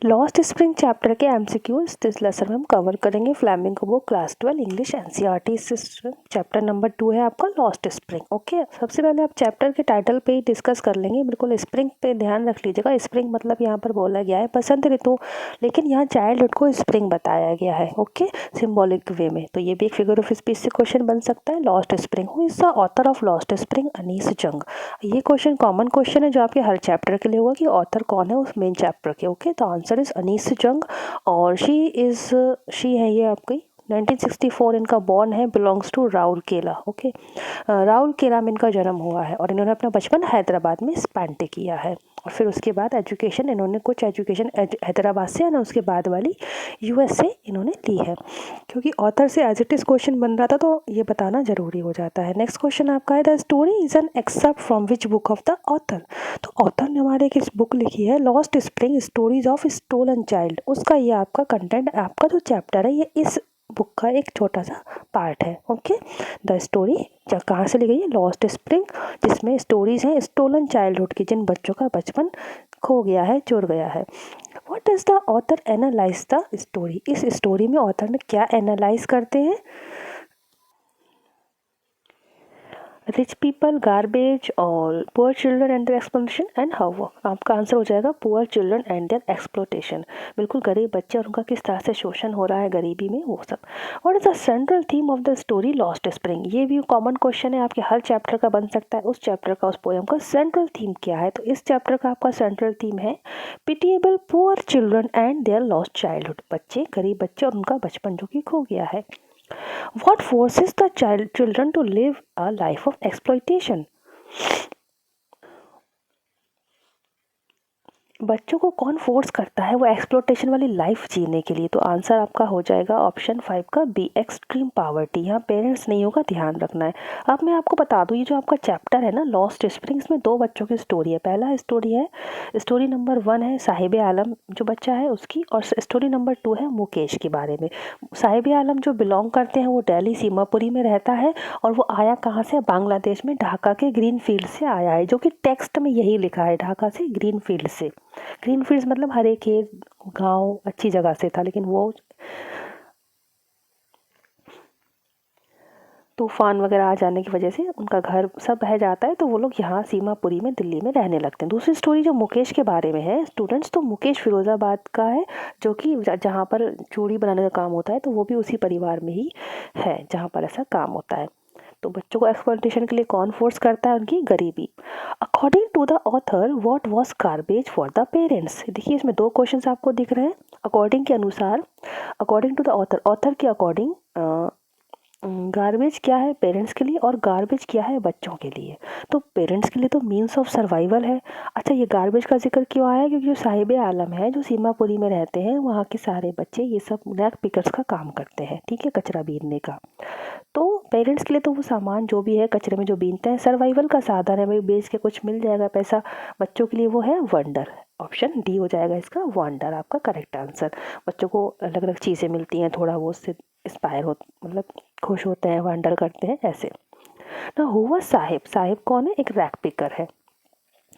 Lost spring chapter के MCQs इस lesson में हम कवर करेंगे। Flamingo book class 12 English NCERT system chapter number 2 है आपका लॉस्ट स्प्रिंग। ओके, सबसे पहले आप चैप्टर के टाइटल पे ही डिस्कस कर लेंगे। बिल्कुल स्प्रिंग पे ध्यान रख लीजिएगा। स्प्रिंग मतलब यहाँ पर बोला गया है बसंत ऋतु, लेकिन यहाँ चाइल्डहुड को स्प्रिंग बताया गया है। ओके, सिम्बॉलिक वे में। तो ये भी एक फिगर ऑफ स्पीच से क्वेश्चन बन सकता है। Lost spring, who is the author of lost spring? Anees Jung. ये क्वेश्चन कॉमन क्वेश्चन है जो आपके हर चैप्टर के लिए होगा कि ऑथर कौन है उस मेन चैप्टर के। ओके, तो आंसर इज अनीस जंग और शी है ये आपकी 1964 इनका बॉर्न है, belongs to Rourkela. Okay, Rourkela में इनका जन्म हुआ है और इन्होंने अपना बचपन हैदराबाद में स्पेंड किया है। और फिर उसके बाद एजुकेशन इन्होंने कुछ एजुकेशन हैदराबाद से ना उसके बाद वाली यूएस से इन्होंने ली है। क्योंकि ऑथर से एज इट इज क्वेश्चन बन रहा था तो ये बताना जरूरी हो जाता है। नेक्स्ट क्वेश्चन आपका है, the story is an except from which book of the author? तो ऑथर ने हमारे एक बुक लिखी है lost spring stories of stolen child. उसका ये आपका कंटेंट, आपका जो चैप्टर है ये इस बुक का एक छोटा सा पार्ट है। ओके, द स्टोरी कहाँ से ली गई है? लॉस्ट स्प्रिंग, जिसमें स्टोरीज हैं स्टोलन चाइल्डहुड की, जिन बच्चों का बचपन खो गया है, चुर गया है। What does the author analyse the story? इस स्टोरी में ऑथर ने क्या एनालाइज करते हैं? रिच पीपल, गार्बेज और poor children and their exploitation and how. आपका आंसर हो जाएगा poor children and their exploitation. बिल्कुल गरीब बच्चे और उनका किस तरह से शोषण हो रहा है गरीबी में, वो सब। What is the central theme of the story lost spring? ये भी कॉमन क्वेश्चन है, आपके हर चैप्टर का बन सकता है। उस चैप्टर का, उस पोएम का सेंट्रल थीम क्या है? तो इस चैप्टर का आपका सेंट्रल थीम है pitiable poor children and their lost childhood. बच्चे, गरीब बच्चे और उनका बचपन जो कि खो गया है। What forces the children to live a life of exploitation? बच्चों को कौन फोर्स करता है वो एक्सप्लोटेशन वाली लाइफ जीने के लिए? तो आंसर आपका हो जाएगा ऑप्शन 5 का बी, एक्सट्रीम पावर्टी। यहाँ पेरेंट्स नहीं होगा, ध्यान रखना है। अब मैं आपको बता दूँ, ये जो आपका चैप्टर है ना लॉस्ट स्प्रिंग्स में, दो बच्चों की स्टोरी है। पहला स्टोरी है, स्टोरी नंबर 1 है साहिब आलम जो बच्चा है उसकी, और स्टोरी नंबर 2 है मुकेश के बारे में। साहिब आलम जो बिलोंग करते हैं वो दिल्ली सीमापुरी में रहता है और वो आया कहाँ से? बांग्लादेश में ढाका के ग्रीन फील्ड से आया है, जो कि टेक्स्ट में यही लिखा है, ढाका से ग्रीन फील्ड से। ग्रीन फील्ड्स मतलब हरे खेत, गांव, अच्छी जगह से था, लेकिन वो तूफान वगैरह आ जाने की वजह से उनका घर सब बह जाता है, तो वो लोग यहाँ सीमापुरी में दिल्ली में रहने लगते हैं। दूसरी स्टोरी जो मुकेश के बारे में है स्टूडेंट्स, तो मुकेश फिरोज़ाबाद का है, जो कि जहाँ पर चूड़ी बनाने का काम होता है, तो वो भी उसी परिवार में ही है जहाँ पर ऐसा काम होता है। तो बच्चों को एक्सप्लॉयटेशन के लिए कौन फोर्स करता है? उनकी गरीबी। According to the author what was garbage for the parents? देखिए इसमें दो क्वेश्चंस आपको दिख रहे हैं। अकॉर्डिंग के अनुसार, according to the author, author के अकॉर्डिंग गार्बेज क्या है पेरेंट्स के लिए और गार्बेज क्या है बच्चों के लिए? तो पेरेंट्स के लिए तो मीन्स ऑफ सर्वाइवल है। अच्छा, ये गार्बेज का जिक्र क्यों आया? क्योंकि जो साहिब आलम है जो सीमापुरी में रहते हैं, वहाँ के सारे बच्चे ये सब रैक पिकर्स का काम करते हैं, ठीक है, कचरा बीनने का। तो पेरेंट्स के लिए तो वो सामान जो भी है कचरे में जो बीनते हैं सर्वाइवल का साधन है, भाई बेच के कुछ मिल जाएगा पैसा। बच्चों के लिए वो है वंडर। ऑप्शन डी हो जाएगा इसका, वंडर आपका करेक्ट आंसर। बच्चों को अलग अलग चीज़ें मिलती हैं, थोड़ा वो उससे इंस्पायर हो, मतलब खुश होते हैं, वंडर करते हैं ऐसे ना। हुआ साहिब, साहिब कौन है? एक रैक पिकर है।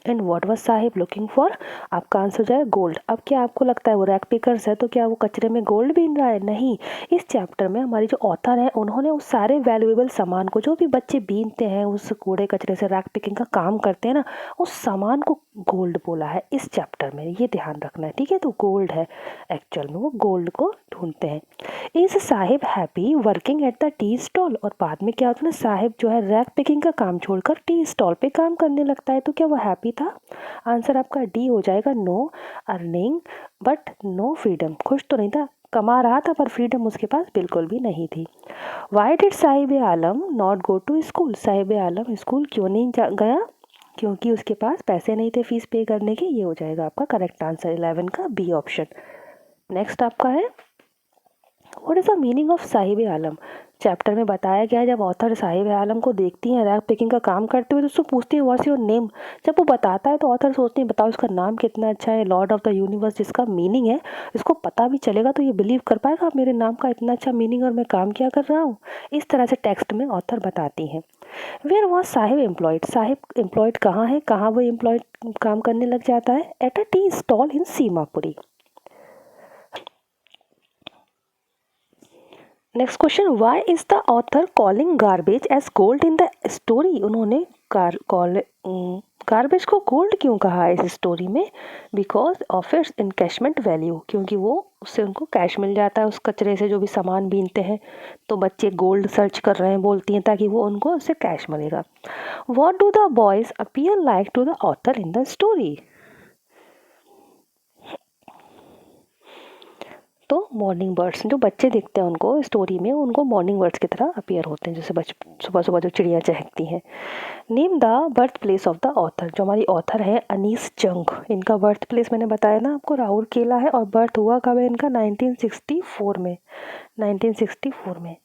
And what was Sahib looking for? आपका आंसर हो जाएगा गोल्ड। अब क्या आपको लगता है वो रैक पिकर्स है तो क्या वो कचरे में गोल्ड बीन रहा है? नहीं। इस चैप्टर में हमारी जो ऑथर है उन्होंने उस सारे वैल्यूएबल सामान को, जो भी बच्चे बीनते हैं, उस कूड़े कचरे से रैक पिकिंग का काम करते हैं ना, उस सामान को गोल्ड बोला है इस चैप्टर में, ये ध्यान रखना है, ठीक है। तो गोल्ड है एक्चुअल में, वो गोल्ड को ढूंढते हैं। Is Sahib happy working at the tea stall? और बाद में क्या होता है ना, साहिब जो है रैक पिकिंग का काम छोड़कर टी स्टॉल पे काम करने लगता है, तो क्या वो हैप्पी था? आंसर आपका डी हो जाएगा, no earning but no freedom. खुश तो नहीं था, कमा रहा था पर फ्रीडम उसके पास बिल्कुल भी नहीं थी। Why did Sahib Alam not go to school? Sahib Alam school क्यों नहीं गया? क्योंकि उसके पास पैसे नहीं थे फीस पे करने के। ये हो जाएगा आपका करेक्ट आंसर 11 का बी ऑप्शन। नेक्स्ट आपका है, what is the meaning of Sahib Alam? Chapter में बताया गया है जब ऑथर साहिब आलम को देखती हैं रैक पिकिंग का काम करते हुए तो उससे पूछती हैं व्हाट्स योर नेम। जब वो बताता है तो ऑथर सोचती है बताओ इसका नाम कितना अच्छा है, लॉर्ड ऑफ द यूनिवर्स जिसका मीनिंग है, इसको पता भी चलेगा तो ये बिलीव कर पाएगा मेरे नाम का इतना अच्छा मीनिंग और मैं काम क्या कर रहा हूँ। इस तरह से टेक्स्ट में ऑथर बताती हैं। Where was Sahib employed? Sahib employed कहाँ है, कहाँ वो एम्प्लॉयड काम करने लग जाता है? At a tea stall in Seemapuri. Next question, why is the author calling garbage as gold in the story? उन्होंने गार्बेज को गोल्ड क्यों कहा है इस स्टोरी में? Because of its encashment value, क्योंकि वो उससे उनको कैश मिल जाता है, उस कचरे से जो भी सामान बीनते हैं। तो बच्चे गोल्ड सर्च कर रहे हैं, बोलती हैं, ताकि वो उनको उससे कैश मिलेगा। What do the boys appear like to the author in the story? तो मॉर्निंग बर्ड्स, जो बच्चे देखते हैं उनको स्टोरी में, उनको मॉर्निंग बर्ड्स की तरह अपीयर होते हैं, जैसे सुबह सुबह जो चिड़िया चहकती हैं। Name the birth place of the author. जो हमारी ऑथर है अनीस जंग, इनका बर्थ प्लेस मैंने बताया ना आपको, राउरकेला है। और बर्थ हुआ कब है इनका? 1964 में। 1964 में।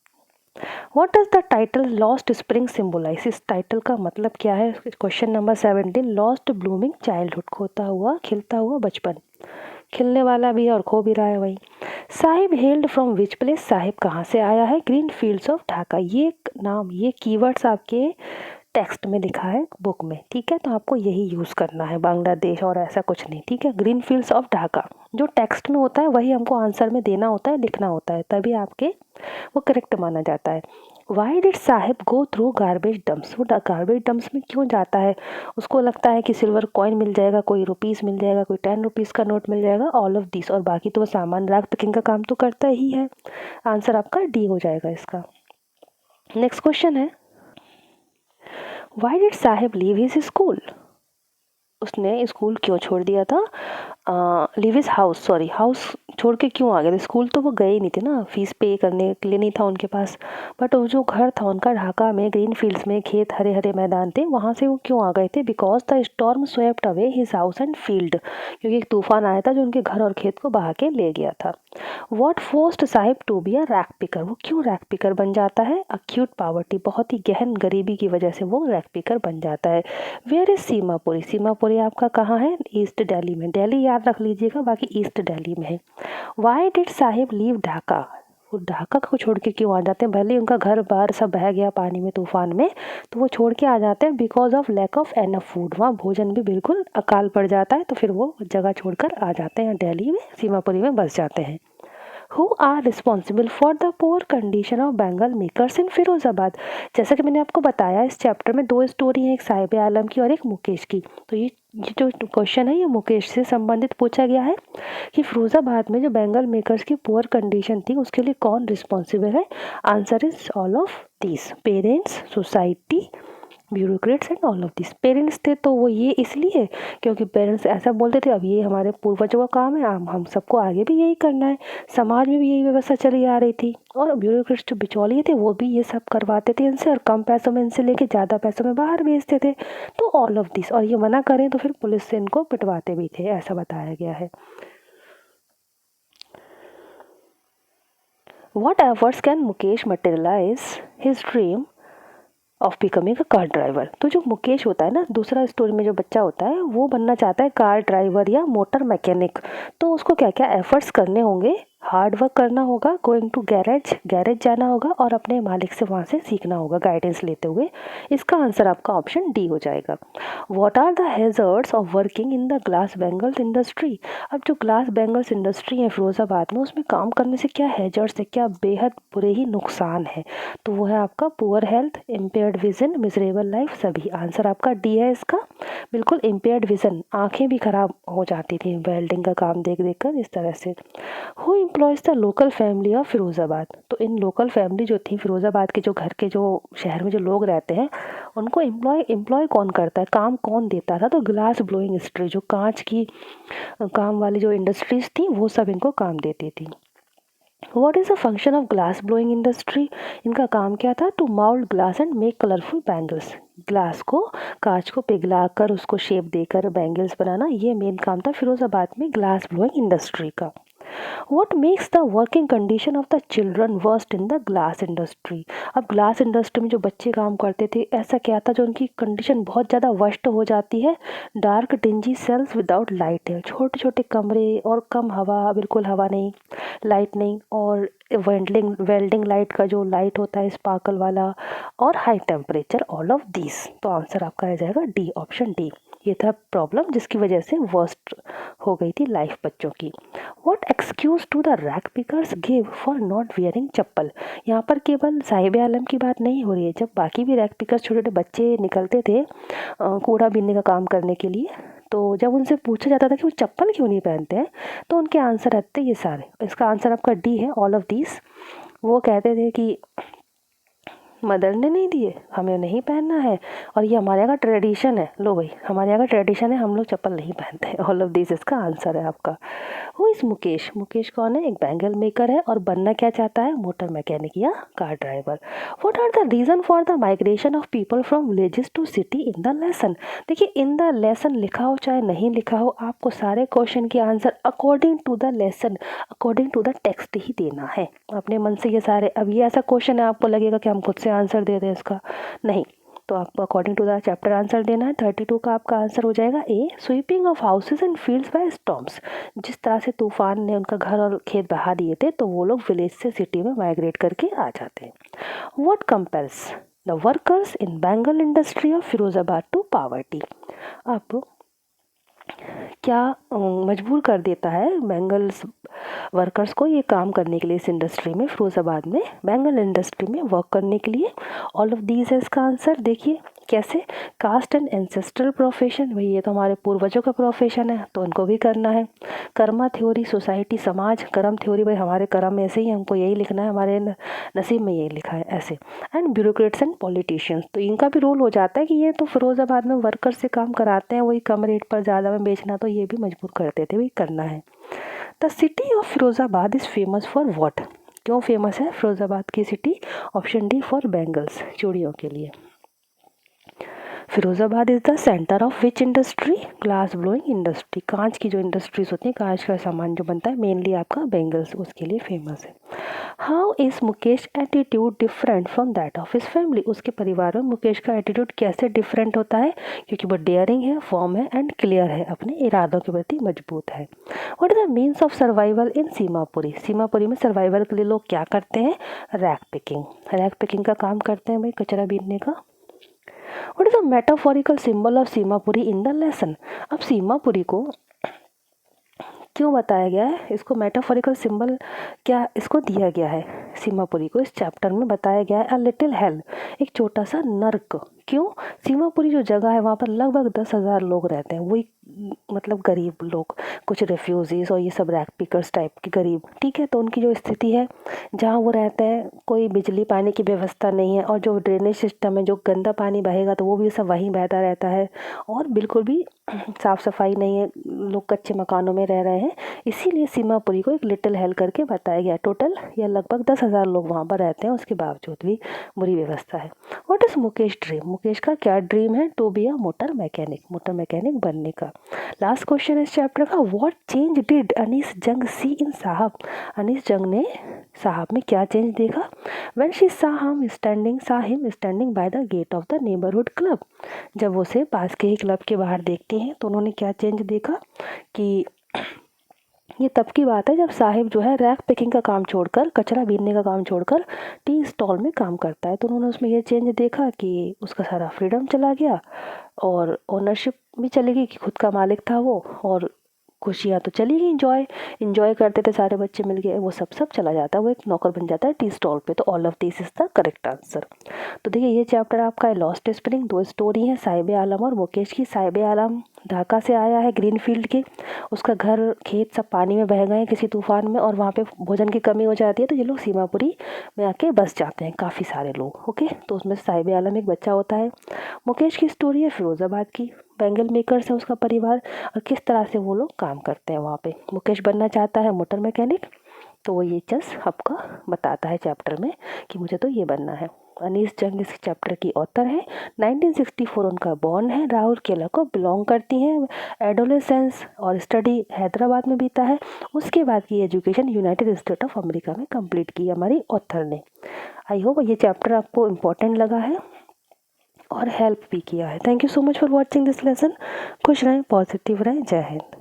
What does the title lost spring symbolise? इस टाइटल का मतलब क्या है? Question number 17, lost blooming childhood, खोता हुआ खिलता हुआ बचपन। खिलने वाला भी है और खो भी रहा है वही। Sahib held from which place? Sahib कहाँ से आया है? Green fields of Dhaka. ये नाम, ये कीवर्ड्स आपके टेक्स्ट में लिखा है बुक में, ठीक है? तो आपको यही यूज़ करना है, बांग्लादेश और ऐसा कुछ नहीं, ठीक है? ग्रीन फील्ड्स ऑफ ढाका जो टेक्स्ट में होता है वही हमको आंसर में देना होता है, लिखना होता है, तभी आपके वो करेक्ट माना जाता है। Y did Sahib go through garbage dumps? वो गार्बेज डम्प्स में क्यों जाता है? उसको लगता है कि सिल्वर कॉइन मिल जाएगा, कोई रुपीस मिल जाएगा, कोई 10 रुपीज़ का नोट मिल जाएगा, ऑल ऑफ दिस। और बाकी तो वो सामान रैक पिकिंग का काम तो करता ही है। आंसर आपका डी हो जाएगा इसका। नेक्स्ट क्वेश्चन है, Y did Sahib leave his school? उसने स्कूल क्यों छोड़ दिया था? Leave his house, sorry, house छोड़ के क्यों आ गए थे? स्कूल तो वो गए ही नहीं थे ना, फीस पे करने के लिए नहीं था उनके पास। बट वो जो घर था उनका ढाका में, ग्रीन फील्ड्स में, खेत, हरे हरे मैदान थे, वहाँ से वो क्यों आ गए थे? Because the storm swept away his house and field, क्योंकि एक तूफान आया था जो उनके घर और खेत को बहा के ले गया था। What forced Sahib to be a rag picker? वो क्यों रैक पिकर बन जाता है? अक्यूट पावर्टी, बहुत ही गहन गरीबी की वजह से वो रैक पिकर बन जाता है। Where is Seemapuri? सीमापुरी आपका कहाँ है? ईस्ट दिल्ली में। दिल्ली याद रख लीजिएगा, बाकी ईस्ट दिल्ली में है। Y did Sahib leave Dhaka? वो ढाका को छोड़ के क्यों आ जाते हैं? भले उनका घर बार सब बह गया पानी में, तूफान में, तो वो छोड़ के आ जाते हैं because of lack of enough food. वहाँ भोजन भी बिल्कुल अकाल पड़ जाता है, तो फिर वो जगह छोड़कर आ जाते हैं दिल्ली में, सीमापुरी में बस जाते हैं। Who are responsible for the poor condition of bangle makers in Firozabad? जैसा कि मैंने आपको बताया, इस चैप्टर में दो स्टोरी हैं, एक साहिब आलम की और एक मुकेश की। तो ये जो क्वेश्चन है ये मुकेश से संबंधित पूछा गया है कि फिरोजाबाद में जो बेंगल मेकर्स की पुअर कंडीशन थी उसके लिए कौन रिस्पॉन्सिबल है? Answer is all of this, parents, society, bureaucrats and all of this. Parents थे तो वो ये इसलिए क्योंकि पेरेंट्स ऐसा बोलते थे अब ये हमारे पूर्वजों का काम है, हम सबको आगे भी यही करना है, समाज में भी यही व्यवस्था चली आ रही थी। और ब्यूरोक्रेट्स जो बिचौलिए थे वो भी ये सब करवाते थे इनसे, और कम पैसों में इनसे लेके ज़्यादा पैसों में बाहर भेजते थे। तो ऑल ऑफ दिस, और ये मना करें तो फिर पुलिस से इनको पिटवाते भी थे, ऐसा बताया गया है। What efforts can Mukesh materialise his dream of becoming a car driver? तो जो मुकेश होता है ना, दूसरा स्टोरी में जो बच्चा होता है, वो बनना चाहता है कार ड्राइवर या मोटर मैकेनिक। तो उसको क्या क्या एफर्ट्स करने होंगे? हार्ड वर्क करना होगा, गोइंग टू गैरेज जाना होगा, और अपने मालिक से वहाँ से सीखना होगा गाइडेंस लेते हुए। इसका आंसर आपका ऑप्शन डी हो जाएगा। What are the hazards of working in the glass bangles industry? अब जो ग्लास बैंगल्स इंडस्ट्री है फिरोजाबाद में, उसमें काम करने से क्या हैजर्ड्स है, क्या बेहद बुरे ही नुकसान है? तो वो है आपका poor health, impaired vision, miserable life, सभी। आंसर आपका डी है इसका, बिल्कुल। इम्पेयर्ड विजन, आंखें भी खराब हो जाती थी वेल्डिंग का काम देख देख कर, इस तरह से। Who employees the local family of Firozabad? तो इन लोकल फैमिली जो थी फिरोजाबाद के, जो घर के, जो शहर में जो लोग रहते हैं, उनको एम्प्लॉय कौन करता है, काम कौन देता था? तो ग्लास ब्लोइंग इंडस्ट्री, जो कांच की काम वाली जो इंडस्ट्रीज थी, वो सब इनको काम देती थी। What is the function of glass blowing industry? इनका काम क्या था? To mould glass and make colourful bangles. Glass को, कांच को पिघला कर उसको शेप देकर बैंगल्स बनाना, ये मेन काम था फिरोजाबाद में ग्लास ब्लोइंग इंडस्ट्री का। What makes the working condition of the children worst in the glass industry? अब ग्लास इंडस्ट्री में जो बच्चे काम करते थे, ऐसा क्या था जो उनकी कंडीशन बहुत ज़्यादा वर्स्ट हो जाती है? Dark dingy cells without light है, छोटे छोटे कमरे और कम हवा, बिल्कुल हवा नहीं, लाइट नहीं, और वेल्डिंग लाइट का जो लाइट होता है स्पार्कल वाला, और high temperature, all of this. तो आंसर आपका आ जाएगा डी, ऑप्शन डी। ये था प्रॉब्लम जिसकी वजह से वर्स्ट हो गई थी लाइफ बच्चों की। What excuse do the rag pickers give for not wearing chappal. यहाँ पर केवल साहिब आलम की बात नहीं हो रही है, जब बाकी भी रैग पिकर्स छोटे छोटे बच्चे निकलते थे कूड़ा बीनने का काम करने के लिए, तो जब उनसे पूछा जाता था कि वो चप्पल क्यों नहीं पहनते हैं, तो उनके आंसर रहते ये सारे। इसका आंसर आपका डी है, ऑल ऑफ दीज। वो कहते थे कि मदर ने नहीं दिए, हमें नहीं पहनना है, और ये हमारे यहाँ का ट्रेडिशन है। लो भाई, हमारे यहाँ का ट्रेडिशन है, हम लोग चप्पल नहीं पहनते। ऑल ऑफ दिस इसका आंसर है आपका। वो इस मुकेश, मुकेश कौन है? एक बैंगल मेकर है और बनना क्या चाहता है? मोटर मैकेनिक या car driver. What are the reason for the migration of people from villages to city in the lesson. देखिए, इन द लेसन लिखा हो चाहे नहीं लिखा हो, आपको सारे क्वेश्चन के answer according to the lesson, according to the text ही देना है। अपने मन से ये सारे, अब ये ऐसा क्वेश्चन है आपको लगेगा कि हम खुद से आंसर दे दें इसका, नहीं, तो आपको according to the chapter answer देना है। 32 का आपका आंसर हो जाएगा a, sweeping of houses and fields by storms. जिस तरह से तूफान ने उनका घर और खेत बहा दिए थे, तो वो लोग विलेज से सिटी में माइग्रेट करके आ जाते हैं। What compels the workers in bangle industry of Firozabad to poverty. अब क्या मजबूर कर देता है बैंगल्स वर्कर्स को ये काम करने के लिए, इस इंडस्ट्री में, फिरोजाबाद में बैंगल इंडस्ट्री में वर्क करने के लिए? ऑल ऑफ दीज है इसका आंसर। देखिए कैसे, कास्ट एंड एंसेस्ट्रल प्रोफेशन, भाई ये तो हमारे पूर्वजों का प्रोफेशन है, तो उनको भी करना है। कर्मा थ्योरी, सोसाइटी समाज, कर्म थ्योरी, भाई हमारे कर्म ऐसे ही, हमको यही लिखना है, हमारे नसीब में यही लिखा है, ऐसे। एंड ब्यूरोक्रेट्स एंड पॉलिटिशियंस, तो इनका भी रोल हो जाता है कि ये तो फिरोजाबाद में वर्कर से काम कराते हैं, वही कम रेट पर ज़्यादा में बेचना, तो ये भी मजबूर करते थे, वही करना है। The city of Firozabad is famous for what. क्यों फेमस है फिरोजाबाद की city? Option D, for bangles, चूड़ियों के लिए। Firozabad is the centre of which industry? Glass blowing industry, कांच की जो इंडस्ट्रीज होती हैं, कांच का सामान जो बनता है, मेनली आपका बैंगल्स, उसके लिए फेमस है। How is Mukesh attitude different from that of his family. उसके परिवार में मुकेश का एटीट्यूड कैसे डिफरेंट होता है? क्योंकि वो डेयरिंग है, फॉर्म है एंड क्लियर है, अपने इरादों के प्रति मजबूत है। What is the means of survival इन सीमापुरी। सीमापुरी में सर्वाइवल के लिए लोग क्या करते हैं? रैग पिकिंग, रैग पिकिंग का काम करते हैं भाई, कचरा बीनने का। What is the metaphorical symbol of Seemapuri in the lesson. अब सीमापुरी को क्यों बताया गया है, इसको मेटाफोरिकल सिंबल क्या इसको दिया गया है? सीमापुरी को इस चैप्टर में बताया गया है अ लिटिल हेल, एक छोटा सा नर्क। क्यों? सीमापुरी जो जगह है वहाँ पर लगभग 10,000 लोग रहते हैं, वही मतलब गरीब लोग, कुछ रेफ्यूजीज और ये सब रैग पिकर्स टाइप के गरीब, ठीक है। तो उनकी जो स्थिति है, जहाँ वो रहते हैं, कोई बिजली पानी की व्यवस्था नहीं है, और जो ड्रेनेज सिस्टम है, जो गंदा पानी बहेगा तो वो भी सब वहीं बहता रहता है, और बिल्कुल भी साफ़ सफाई नहीं है, लोग कच्चे मकानों में रह रहे हैं। इसीलिए सीमापुरी को एक लिटिल हेल करके बताया गया। टोटल या लगभग 10,000 लोग वहाँ पर रहते हैं, उसके बावजूद भी बुरी व्यवस्था है। What is Mukesh dream. Mukesh का क्या ड्रीम है? To be a motor mechanic, motor mechanic बनने का। लास्ट क्वेश्चन इस चैप्टर का, what change did Anees Jung see इन साहब। अनीस जंग ने साहब में क्या चेंज देखा? When she saw him standing by the gate of the neighborhood club। जब वो उसे पास के ही क्लब के बाहर देखती हैं, तो उन्होंने क्या चेंज देखा कि ये तब की बात है जब साहिब जो है रैक पिकिंग का काम छोड़कर, कचरा बीनने का काम छोड़कर टी स्टॉल में काम करता है। तो उन्होंने उसमें ये चेंज देखा कि उसका सारा फ्रीडम चला गया, और ओनरशिप भी चली गई कि खुद का मालिक था वो, और खुशियाँ तो चली गई, इंजॉय करते थे सारे बच्चे मिल के, वो सब चला जाता है, वो एक नौकर बन जाता है टी स्टॉल पे। तो all of this is the correct answer. तो देखिए, ये चैप्टर आपका है लॉस्ट स्प्रिंग। 2 स्टोरी हैं, साहिब आलम और मुकेश की। साहिब आलम ढाका से आया है, ग्रीन फील्ड के, उसका घर खेत सब पानी में बह गए हैं किसी तूफान में, और वहाँ पे भोजन की कमी हो जाती है, तो ये लोग सीमापुरी में आके बस जाते हैं, काफ़ी सारे लोग। ओके, तो उसमें साहिब आलम एक बच्चा होता है। मुकेश की स्टोरी है फिरोज़ाबाद की, बैंगल मेकर्स है उसका परिवार, और किस तरह से वो लोग काम करते हैं वहाँ पे। मुकेश बनना चाहता है मोटर मैकेनिक, तो वो ये चीज़ आपका बताता है चैप्टर में कि मुझे तो ये बनना है। अनीस जंग इस चैप्टर की ऑथर है। 1964 उनका बॉर्न है, राउरकेला को बिलोंग करती हैं। एडोलेसेंस और स्टडी हैदराबाद में बीता है। उसके बाद की education United state of America में कंप्लीट की हमारी ऑथर ने। आई होप ये चैप्टर आपको इम्पोर्टेंट लगा है और हेल्प भी किया है। Thank you so much for watching this lesson. खुश रहें, पॉजिटिव रहें। जय हिंद।